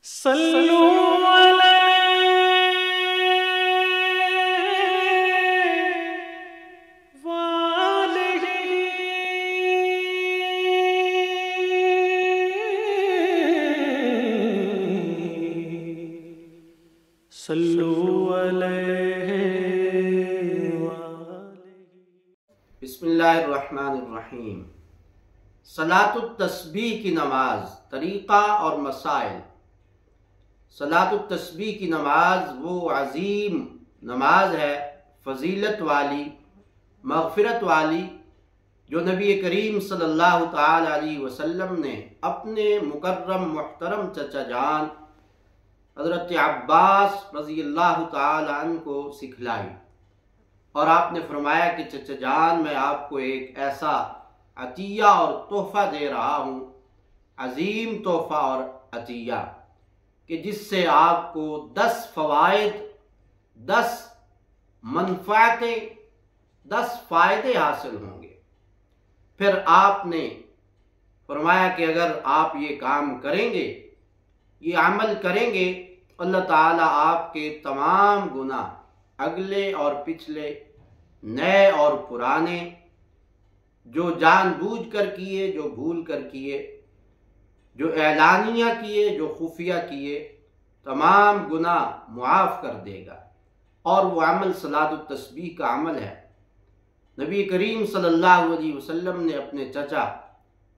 सल्लू बिस्मिल्लाहिर्रहमानिर्रहीम। सलातुत तस्बीह की नमाज, तरीक़ा और मसाइल। सलातुत तस्बीह की नमाज वो अज़ीम नमाज है, फ़जीलत वाली, मग़फ़िरत वाली, जो नबी करीम सल्लल्लाहु ताला अलैहि वसल्लम ने अपने मुकर्रम मुहतरम चचा जान हज़रत अब्बास रज़ियल्लाहु ताला अन्हु को सिखलाई। और आपने फरमाया कि चचा जान, मैं आपको एक ऐसा अतिया और तोहफ़ा दे रहा हूँ, अज़ीम तोहफ़ा और अतिया, कि जिससे आपको 10 फ़वाइद, 10 मनफ़ातें, 10 फ़ायदे हासिल होंगे। फिर आपने फरमाया कि अगर आप ये काम करेंगे, ये अमल करेंगे, अल्लाह ताला आपके तमाम गुनाह, अगले और पिछले, नए और पुराने, जो जानबूझकर किए, जो भूल कर किए, जो ऐलानिया किए, जो खुफिया किए, तमाम गुनाह मुआफ़ कर देगा। और वो अमल सलातुत तस्बीह का अमल है। नबी करीम सल्लल्लाहु अलैहि वसल्लम ने अपने चचा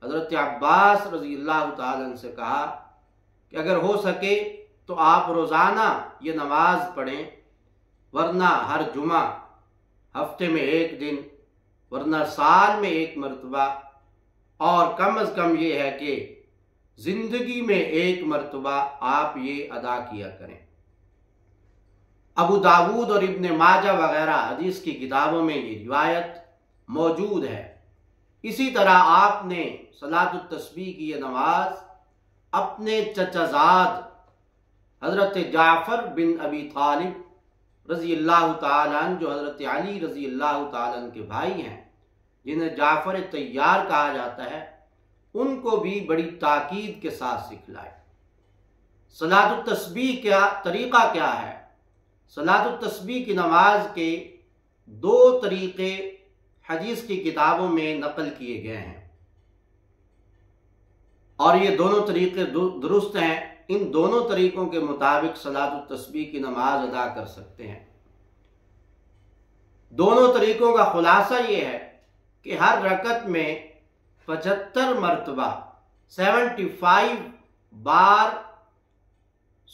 हज़रत अब्बास रज़ियल्लाहु ताला अन्हु से कहा कि अगर हो सके तो आप रोज़ाना ये नमाज पढ़ें, वरना हर जुमा, हफ्ते में एक दिन, वरना साल में एक मरतबा, और कम अज़ कम ये है कि ज़िंदगी में एक मरतबा आप ये अदा किया करें। अबू दाऊद और इब्न माजा वगैरह हदीस की किताबों में ये रिवायत मौजूद है। इसी तरह आपने सलातुत तस्बीह की ये नमाज अपने चचाज़ाद हज़रत जाफ़र बिन अबी तालिब रज़ियल्लाहु ताला अन्हु, जो हज़रत अली रज़ियल्लाहु ताला अन्हु के भाई हैं, जिन्हें जाफ़र तैयार कहा जाता है, उनको भी बड़ी ताकीद के साथ सिखलाए। सलातुत तस्बीह का तरीक़ा क्या है? सलातुत तस्बीह की नमाज के 2 तरीक़े हदीस की किताबों में नकल किए गए हैं, और ये दोनों तरीक़े दुरुस्त हैं। इन दोनों तरीक़ों के मुताबिक सलातुत तस्बीह की नमाज अदा कर सकते हैं। दोनों तरीक़ों का खुलासा ये है कि हर रकत में 75 मरतबा, 75 बार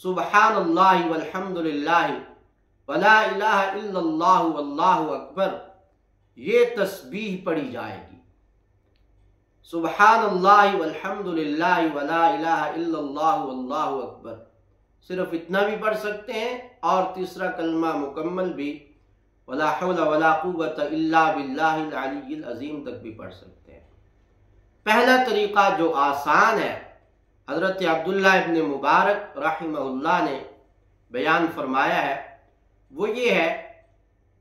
सुबहानल्लाहि वल्हम्दुलिल्लाहि वला इलाहा इल्लल्लाहु वल्लाहु अकबर, ये तस्बीह पढ़ी जाएगी। सुबहानल्लाहि वल्हम्दुलिल्लाहि वला इलाहा इल्लल्लाहु वल्लाहु अकबर, सिर्फ इतना भी पढ़ सकते हैं, और तीसरा कलमा मुकम्मल भी, वला हौला वला कुव्वता इल्ला बिल्लाहिल अलिय्यिल अज़ीम, तक भी पढ़ सकते हैं। पहला तरीक़ा जो आसान है, हज़रत अब्दुल्लाह इब्न मुबारक रहमहुल्लाह ने बयान फरमाया है, वो ये है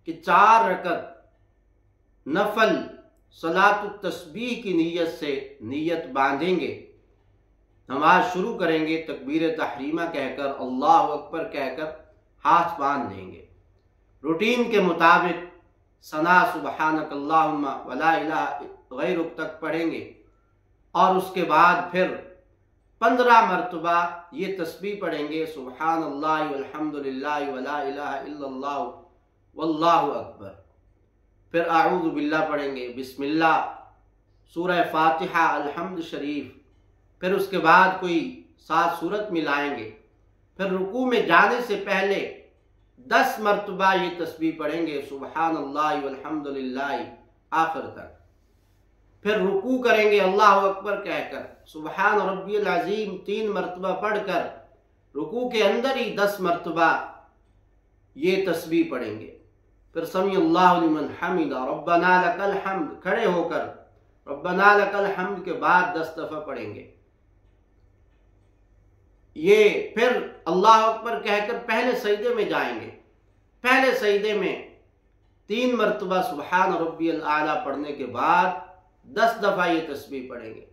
कि 4 रकत नफल सलातुत तस्बीह की नीयत से नीयत बांधेंगे, नमाज शुरू करेंगे, तकबीर तहरीमा कहकर, अल्लाहु अकबर कहकर हाथ बांध लेंगे। रूटीन के मुताबिक सना सुबहानक अल्लाहुम्मा वला इलाहा गैरुक तक पढ़ेंगे, और उसके बाद फिर 15 मरतबा ये तस्बीह पढ़ेंगे, सुबहानल्लाहि वल्हम्दुलिल्लाहि वला इलाहा इल्लल्लाहु वल्लाहु अकबर। फिर आऊज़ु बिल्लाह पढ़ेंगे, बिस्मिल्लाह, सूरह फातिहा, अल-हम्द शरीफ। फिर उसके बाद कोई 7 सूरत मिलाएंगे। फिर रुकू में जाने से पहले 10 मरतबा ये तस्बीह पढ़ेंगे, सुबहानल्लाहि वल्हम्दुलिल्लाहि, आखिर तक। फिर रुकू करेंगे अल्लाहु अकबर कहकर, सुबहान रब्बियल अज़ीम 3 मरतबा पढ़कर, रुकू के अंदर ही 10 मरतबा ये तस्बीह पढ़ेंगे। फिर समी अल्लाहु लिमन हमिदा, रब्बना लकल हम्द, खड़े होकर रब्बना लकल हम्द के बाद 10 दफ़ा पढ़ेंगे। ये फिर अल्लाह अकबर कहकर पहले सजदे में जाएंगे। पहले सजदे में 3 मरतबा सुबहान रब्बियल आला पढ़ने के बाद 10 दफ़ा ये तस्बीह पढ़ेंगे।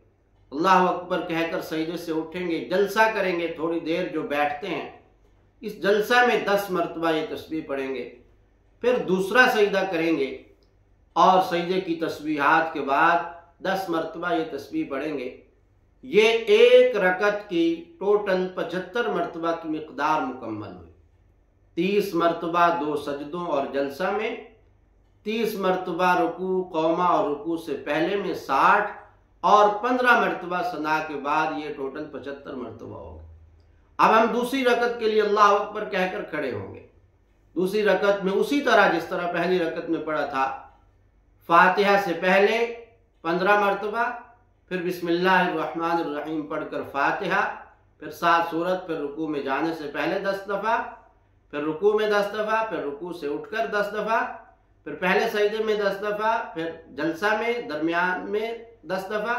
अल्लाह अकबर कहकर सजदे से उठेंगे, जलसा करेंगे, थोड़ी देर जो बैठते हैं इस जलसा में 10 मरतबा ये तस्बीह पढ़ेंगे, फिर दूसरा सजदा करेंगे और सजदे की तस्बीहात के बाद 10 मरतबा ये तस्बीह पढ़ेंगे। ये एक रकत की टोटल 75 मरतबा की मिकदार मुकम्मल हुई। 30 मरतबा 2 सजदों और जलसा में, 30 मरतबा रुकू कौमा और रुकू से पहले में 60 और 15 मरतबा सना के बाद ये टोटल 75 मरतबा हो गए। अब हम दूसरी रकत के लिए अल्लाह अकबर कहकर खड़े होंगे। दूसरी रकत में उसी तरह जिस तरह पहली रकत में पढ़ा था, फातिहा से पहले 15 मरतबा, फिर बिस्मिल्लाहिर्रहमानिर्रहीम पढ़कर फातिहा, फिर 7 सूरत, फिर रुकू में जाने से पहले 10 दफ़ा, फिर रुकू में 10 दफ़ा, फिर रुकू से उठकर 10 दफ़ा, फिर पहले सजदे में 10 दफ़ा, फिर जलसा में दरमियान में 10 दफ़ा,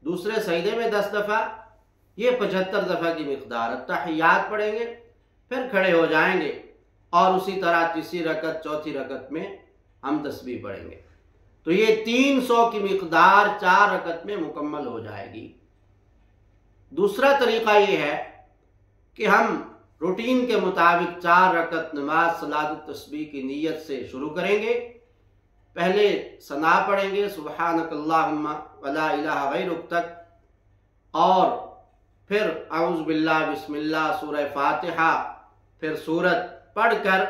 दूसरे सजदे में 10 दफ़ा, ये 75 दफ़ा की मिक़दार। तहियात पढ़ेंगे, फिर खड़े हो जाएंगे और उसी तरह तीसरी रकत चौथी रकत में हम तस्बीह पढ़ेंगे। तो ये 300 की मिक़दार 4 रकत में मुकम्मल हो जाएगी। दूसरा तरीका ये है कि हम रूटीन के मुताबिक 4 रकत नमाज सलात तस्बीह की नीयत से शुरू करेंगे। पहले सना पढ़ेंगे सुब्हानकल्लाहुम्मा वला इलाहा गैरुक तक, और फिर औज़ु बिल्लाह बिस्मिल्लाह सूरह फातिहा, फिर सूरत पढ़कर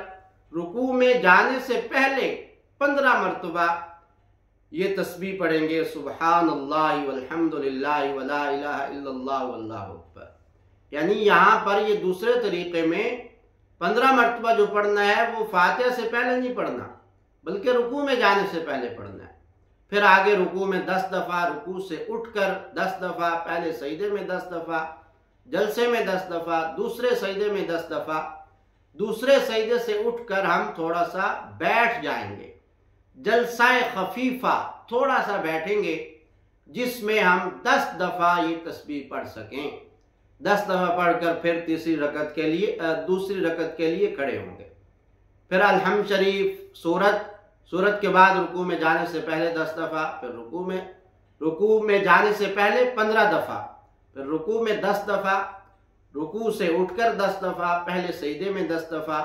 रुकू में जाने से पहले 15 मरतबा ये तस्बीह पढ़ेंगे सुब्हानल्लाहि वल्हम्दुलिल्लाहि वला इलाहा इल्लल्लाह वल्लाहु अकबर। यानी यहाँ पर ये दूसरे तरीके में 15 मरतबा जो पढ़ना है वो फातिहा से पहले नहीं पढ़ना, बल्कि रुकू में जाने से पहले पढ़ना है। फिर आगे रुकू में 10 दफ़ा, रुकू से उठकर 10 दफ़ा, पहले सजदे में 10 दफ़ा, जलसे में 10 दफ़ा, दूसरे सजदे में 10 दफ़ा, दूसरे सजदे से उठकर हम थोड़ा सा बैठ जाएंगे, जलसाए खफीफा थोड़ा सा बैठेंगे, जिसमें हम 10 दफ़ा ये तस्बीह पढ़ सकें। 10 दफ़ा पढ़कर फिर तीसरी रकत के लिए दूसरी रकत के लिए खड़े होंगे। फिर अलहम्द शरीफ सूरत के बाद रुकू में जाने से पहले 10 दफ़ा, फिर रुकू में जाने से पहले 15 दफ़ा, फिर रुकू में 10 दफ़ा, रुकू से उठकर 10 दफ़ा, पहले सजदे में 10 दफ़ा,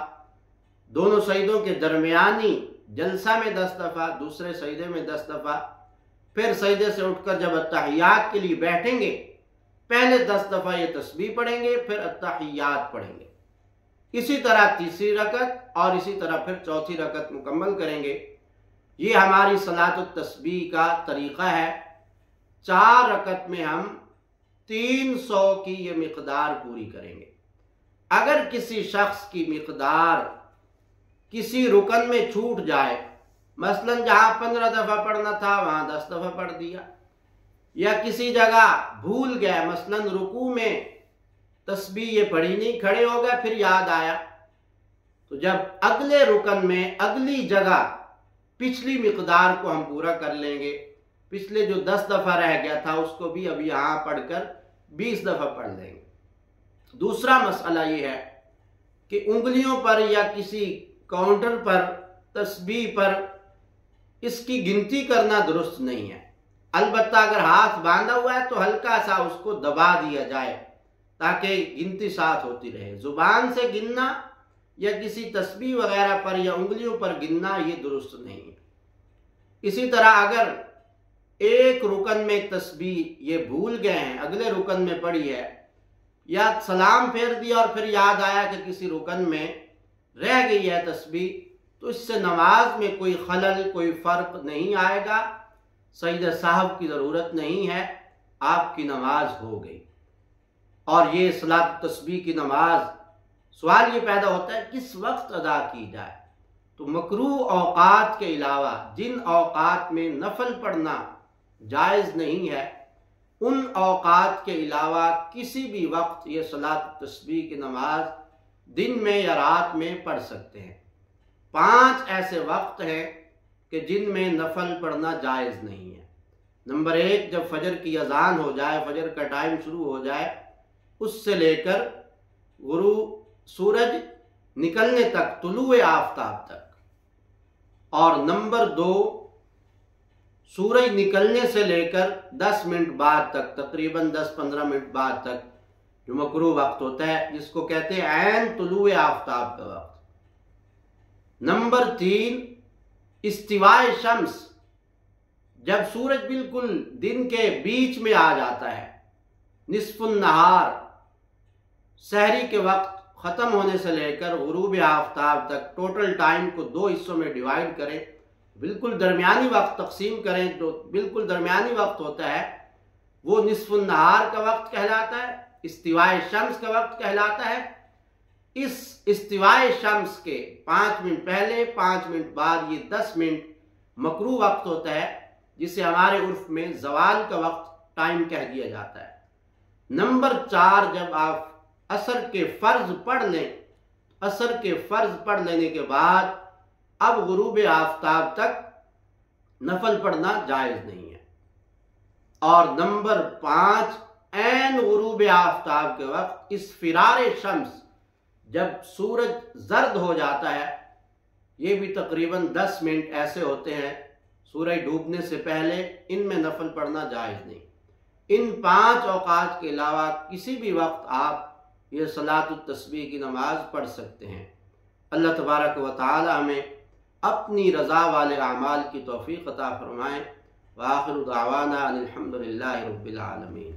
दोनों सजदों के दरमियानी जलसा में 10 दफ़ा, दूसरे सजदे में 10 दफ़ा, फिर सजदे से उठकर जब अत्तहियात के लिए बैठेंगे पहले 10 दफ़ा ये तस्बीह पढ़ेंगे, फिर अत्तहियात पढ़ेंगे। इसी तरह तीसरी रकत और इसी तरह फिर चौथी रकत मुकम्मल करेंगे। ये हमारी सलातुत तस्बीह का तरीक़ा है। 4 रकत में हम 300 की ये मिक़दार पूरी करेंगे। अगर किसी शख्स की मिक़दार किसी रुकन में छूट जाए, मसलन जहाँ 15 दफ़ा पढ़ना था वहाँ 10 दफ़ा पढ़ दिया, या किसी जगह भूल गया, मसलन रुकू में तस्बीह ये पढ़ी नहीं, खड़े हो गए, फिर याद आया, तो जब अगले रुकन में अगली जगह पिछली मिक़दार को हम पूरा कर लेंगे। पिछले जो 10 दफ़ा रह गया था उसको भी अब यहाँ पढ़कर 20 दफ़ा पढ़ लेंगे। दूसरा मसला ये है कि उंगलियों पर या किसी काउंटर पर तस्बीह पर इसकी गिनती करना दुरुस्त नहीं है। अलबत्ता अगर हाथ बांधा हुआ है तो हल्का सा उसको दबा दिया जाए ताकि गिनती साथ होती रहे। जुबान से गिनना या किसी तस्बीह वगैरह पर या उंगलियों पर गिनना ये दुरुस्त नहीं है। इसी तरह अगर एक रुकन में तस्बीह ये भूल गए हैं, अगले रुकन में पड़ी है, या सलाम फेर दिया और फिर याद आया कि किसी रुकन में रह गई है तस्बीह, तो इससे नमाज में कोई खलल, कोई फ़र्क नहीं आएगा, सजदा साहब की ज़रूरत नहीं है, आपकी नमाज हो गई। और ये सलात तस्बीह की नमाज, सवाल ये पैदा होता है किस वक्त अदा की जाए। तो मकरूह औकात के अलावा जिन औकात में नफल पढ़ना जायज़ नहीं है, उन औकात के अलावा किसी भी वक्त ये सलात तस्बीह की नमाज दिन में या रात में पढ़ सकते हैं। 5 ऐसे वक्त हैं कि जिनमें नफल पढ़ना जायज़ नहीं है। नंबर 1, जब फजर की अजान हो जाए, फजर का टाइम शुरू हो जाए, उससे लेकर सूरज निकलने तक, तुलुए आफ्ताब तक। और नंबर 2, सूरज निकलने से लेकर 10 मिनट बाद तक, तकरीबन 10-15 मिनट बाद तक जो मकरूह वक्त होता है, जिसको कहते हैं ऐन तुलूए आफ्ताब का वक्त। नंबर 3, इस्तिवाए शम्स, जब सूरज बिल्कुल दिन के बीच में आ जाता है। निस्फुन नहार, सहरी के वक्त ख़त्म होने से लेकर गुरूब आफ्ताब तक टोटल टाइम को 2 हिस्सों में डिवाइड करें, बिल्कुल दरमियानी वक्त तकसीम करें, जो बिल्कुल दरमियानी वक्त होता है वो निस्फुन नहार का वक्त कहलाता है, इस्तिवाए शम्स का वक्त कहलाता है। इस इस्तिवाए शम्स के 5 मिनट पहले 5 मिनट बाद ये 10 मिनट मकरूह वक्त होता है, जिसे हमारे उर्फ में जवाल का वक्त टाइम कह दिया जाता है। नंबर 4, जब आप असर के फ़र्ज पढ़ लें, असर के फ़र्ज पढ़ लेने के बाद अब गुरूब आफ्ताब तक नफल पढ़ना जायज़ नहीं है। और नंबर 5, ऐन गुरूब आफ्ताब के वक्त इस्फिरार शम्स, जब सूरज जर्द हो जाता है, ये भी तकरीबन 10 मिनट ऐसे होते हैं सूरज डूबने से पहले, इनमें नफल पढ़ना जायज़ नहीं। इन 5 औकात के अलावा किसी भी वक्त आप ये सलातुत तस्बीह की नमाज पढ़ सकते हैं। अल्लाह तबारक व तआला हमें अपनी रज़ा वाले अमाल की तौफीक अता फरमाए। व आखिरु दावाना अनिल हम्दुलिल्लाहि रब्बिल आलमीन।